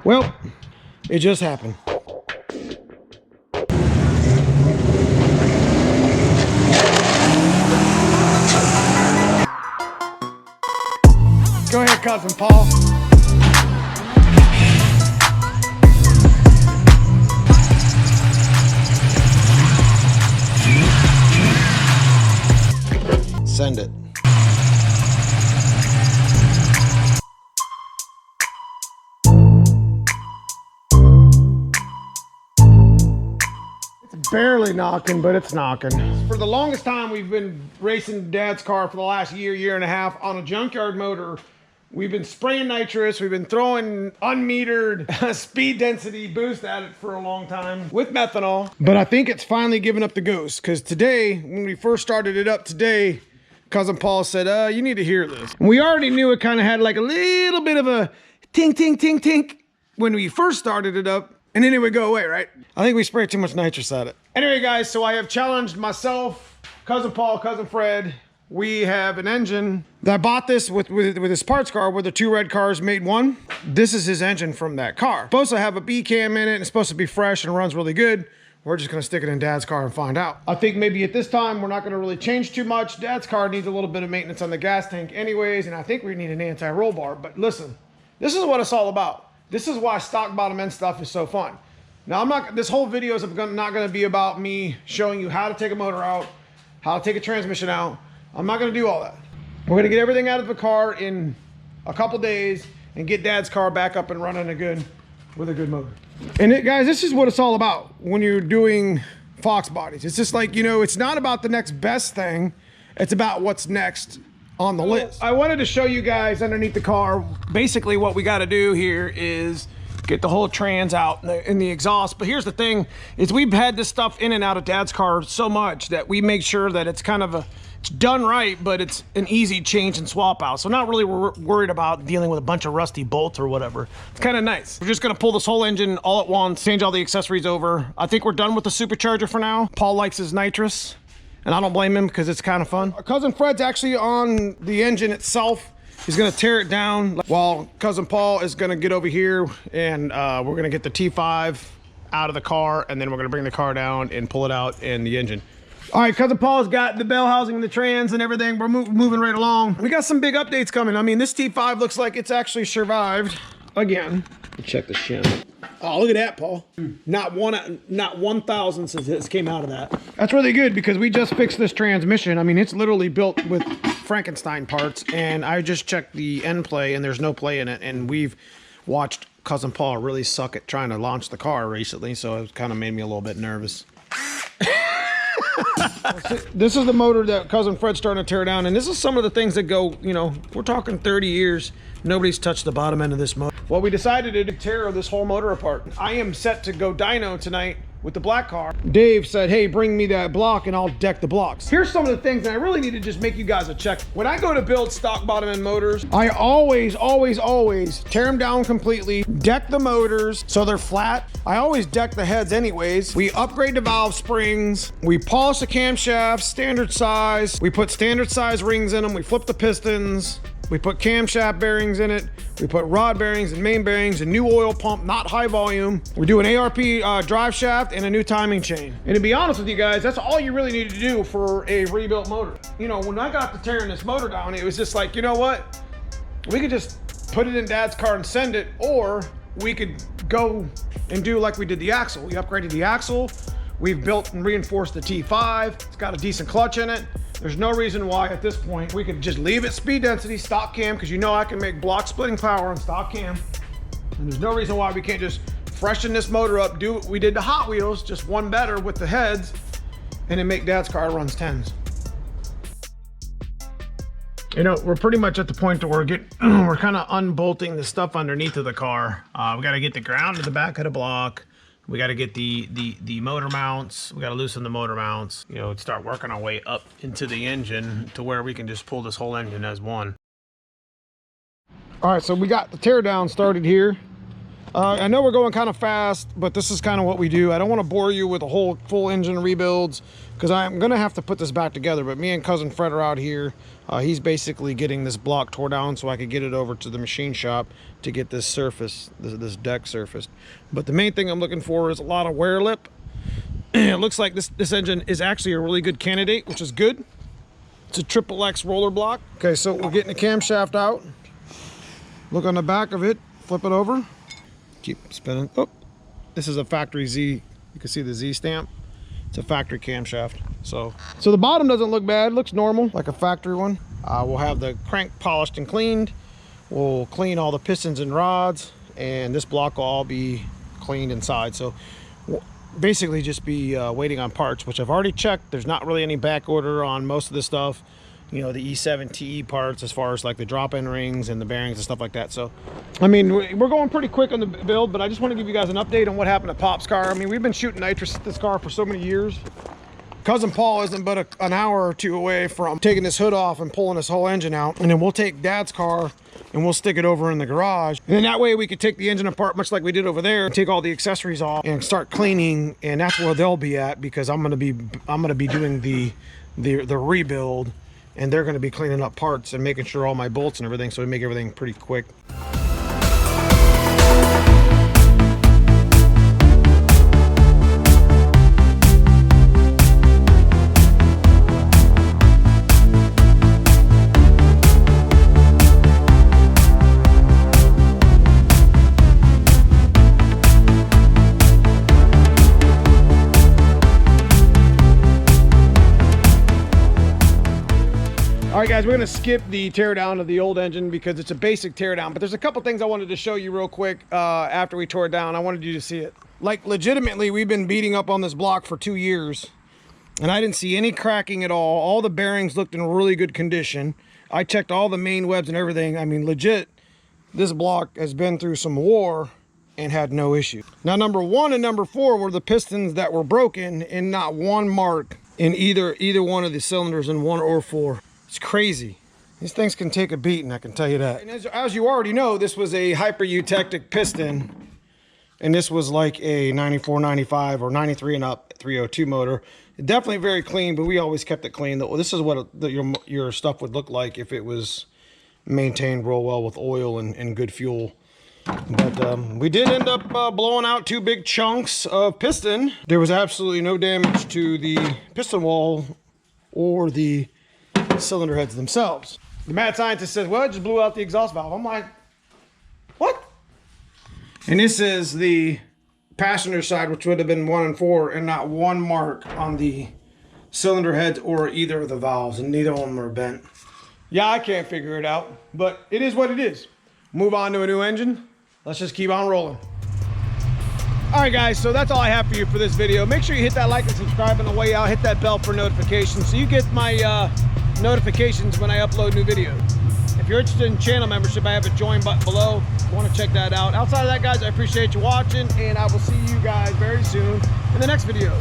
Well, it just happened. Go ahead, cousin Paul. Send it. It's barely knocking, but it's knocking. For the longest time, we've been racing Dad's car for the last year and a half on a junkyard motor. We've been spraying nitrous. We've been throwing unmetered speed density boost at it for a long time with methanol. But I think it's finally given up the ghost, because today, when we first started it up today, cousin Paul said, you need to hear this. And we already knew it kind of had like a little bit of a tink, tink, tink, tink when we first started it up, and then it would go away, right? I think we sprayed too much nitrous at it. Anyway, guys, so I have challenged myself, cousin Paul, cousin Fred. We have an engine that I bought this with his parts car, where the two red cars made one. This is his engine from that car. Supposed to have a B cam in it, and it's supposed to be fresh and runs really good. We're just gonna stick it in Dad's car and find out. I think maybe at this time, we're not gonna really change too much. Dad's car needs a little bit of maintenance on the gas tank anyways, and I think we need an anti-roll bar. But listen, this is what it's all about. This is why stock bottom end stuff is so fun. Now, this whole video is not gonna be about me showing you how to take a motor out, how to take a transmission out. I'm not gonna do all that. We're gonna get everything out of the car in a couple days and get Dad's car back up and running with a good motor. And guys, this is what it's all about when you're doing Fox bodies. It's just like, you know, it's not about the next best thing. It's about what's next on the list. I wanted to show you guys underneath the car. Basically what we gotta do here is get the whole trans out in the exhaust. But here's the thing, is we've had this stuff in and out of Dad's car so much that we make sure that it's kind of it's done right, but it's an easy change and swap out. So not really worried about dealing with a bunch of rusty bolts or whatever. It's kind of nice. We're just gonna pull this whole engine all at once, change all the accessories over. I think we're done with the supercharger for now. Paul likes his nitrous, and I don't blame him because it's kind of fun. Our cousin Fred's actually on the engine itself. He's gonna tear it down while cousin Paul is gonna get over here, and we're gonna get the T5 out of the car, and then we're gonna bring the car down and pull it out in the engine. All right, cousin Paul's got the bell housing, the trans and everything. We're moving right along. We got some big updates coming. I mean, this T5 looks like it's actually survived again. Check the shim. Oh, look at that, Paul. Not 1,000 since this came out of that. That's really good because we just fixed this transmission. I mean, it's literally built with Frankenstein parts, and I just checked the end play and there's no play in it. And we've watched cousin Paul really suck at trying to launch the car recently, so it kind of made me a little bit nervous. This is the motor that cousin Fred's starting to tear down, and this is some of the things that go, you know, we're talking 30 years, nobody's touched the bottom end of this motor. Well, we decided to tear this whole motor apart. I am set to go dyno tonight with the black car. Dave said, hey, bring me that block and I'll deck the blocks. Here's some of the things that I really need to just make you guys a check. When I go to build stock bottom end motors, I always tear them down completely, deck the motors so they're flat. I always deck the heads anyways. We upgrade the valve springs. We polish the camshafts, standard size. We put standard size rings in them. We flip the pistons. We put camshaft bearings in it. We put rod bearings and main bearings, a new oil pump, not high volume. We do an ARP drive shaft and a new timing chain. And to be honest with you guys, that's all you really need to do for a rebuilt motor. You know, when I got to tearing this motor down, it was just like, you know what? We could just put it in Dad's car and send it, or we could go and do like we did the axle. We upgraded the axle. We've built and reinforced the T5. It's got a decent clutch in it. There's no reason why at this point we could just leave it speed density, stock cam, because you know I can make block splitting power on stock cam. And there's no reason why we can't just freshen this motor up, do what we did to Hot Wheels, just one better with the heads, and then make Dad's car runs 10s. You know, we're pretty much at the point where we're kind of unbolting the stuff underneath of the car. We got to get the ground to the back of the block. We got to get the motor mounts. We got to loosen the motor mounts, you know, start working our way up into the engine to where we can just pull this whole engine as one. All right, so we got the teardown started here. I know we're going kind of fast, but this is kind of what we do. I don't want to bore you with a whole full engine rebuilds because I'm going to have to put this back together. But me and cousin Fred are out here. He's basically getting this block tore down so I could get it over to the machine shop to get this surface, this deck surfaced. But the main thing I'm looking for is a lot of wear lip. It looks like this engine is actually a really good candidate, which is good. It's a XXX roller block. Okay, so we're getting the camshaft out. Look on the back of it, flip it over. Keep spinning. Oh, this is a factory Z. You can see the Z stamp. It's a factory camshaft. So the bottom doesn't look bad. It looks normal, like a factory one. We'll have the crank polished and cleaned. We'll clean all the pistons and rods, and this block will all be cleaned inside. So we'll basically just be waiting on parts, which I've already checked. There's not really any back order on most of the stuff. You know, the E7TE parts as far as like the drop-in rings and the bearings and stuff like that. So, I mean, we're going pretty quick on the build, but I just want to give you guys an update on what happened to Pop's car. I mean, we've been shooting nitrous at this car for so many years. Cousin Paul isn't but an hour or two away from taking this hood off and pulling this whole engine out. And then we'll take Dad's car and we'll stick it over in the garage. And then that way we could take the engine apart much like we did over there and take all the accessories off and start cleaning. And that's where they'll be at, because I'm gonna be doing the rebuild. And they're going to be cleaning up parts and making sure all my bolts and everything, so we make everything pretty quick. All right, guys, we're gonna skip the teardown of the old engine because it's a basic teardown, but there's a couple things I wanted to show you real quick after we tore it down. I wanted you to see it. Like, legitimately, we've been beating up on this block for 2 years, and I didn't see any cracking at all. All the bearings looked in really good condition. I checked all the main webs and everything. I mean, legit, this block has been through some war and had no issue. Now, number 1 and number 4 were the pistons that were broken, and not one mark in either one of the cylinders in 1 or 4. It's crazy. These things can take a beating, I can tell you that. And as you already know, this was a hyper eutectic piston, and this was like a 94, 95, or 93 and up 302 motor. Definitely very clean, but we always kept it clean. This is what your stuff would look like if it was maintained real well with oil and good fuel. But we did end up blowing out 2 big chunks of piston. There was absolutely no damage to the piston wall or the cylinder heads themselves. The mad scientist says, well, it just blew out the exhaust valve. I'm like, what? And this is the passenger side, which would have been 1 and 4, and not one mark on the cylinder heads or either of the valves, and neither of them are bent. Yeah, I can't figure it out, but it is what it is. Move on to a new engine. Let's just keep on rolling. All right, guys, so that's all I have for you for this video. Make sure you hit that like and subscribe on the way out. Hit that bell for notifications so you get my notifications when I upload new videos. If you're interested in channel membership, I have a join button below. If you want to check that out. Outside of that, guys, I appreciate you watching, and I will see you guys very soon in the next video.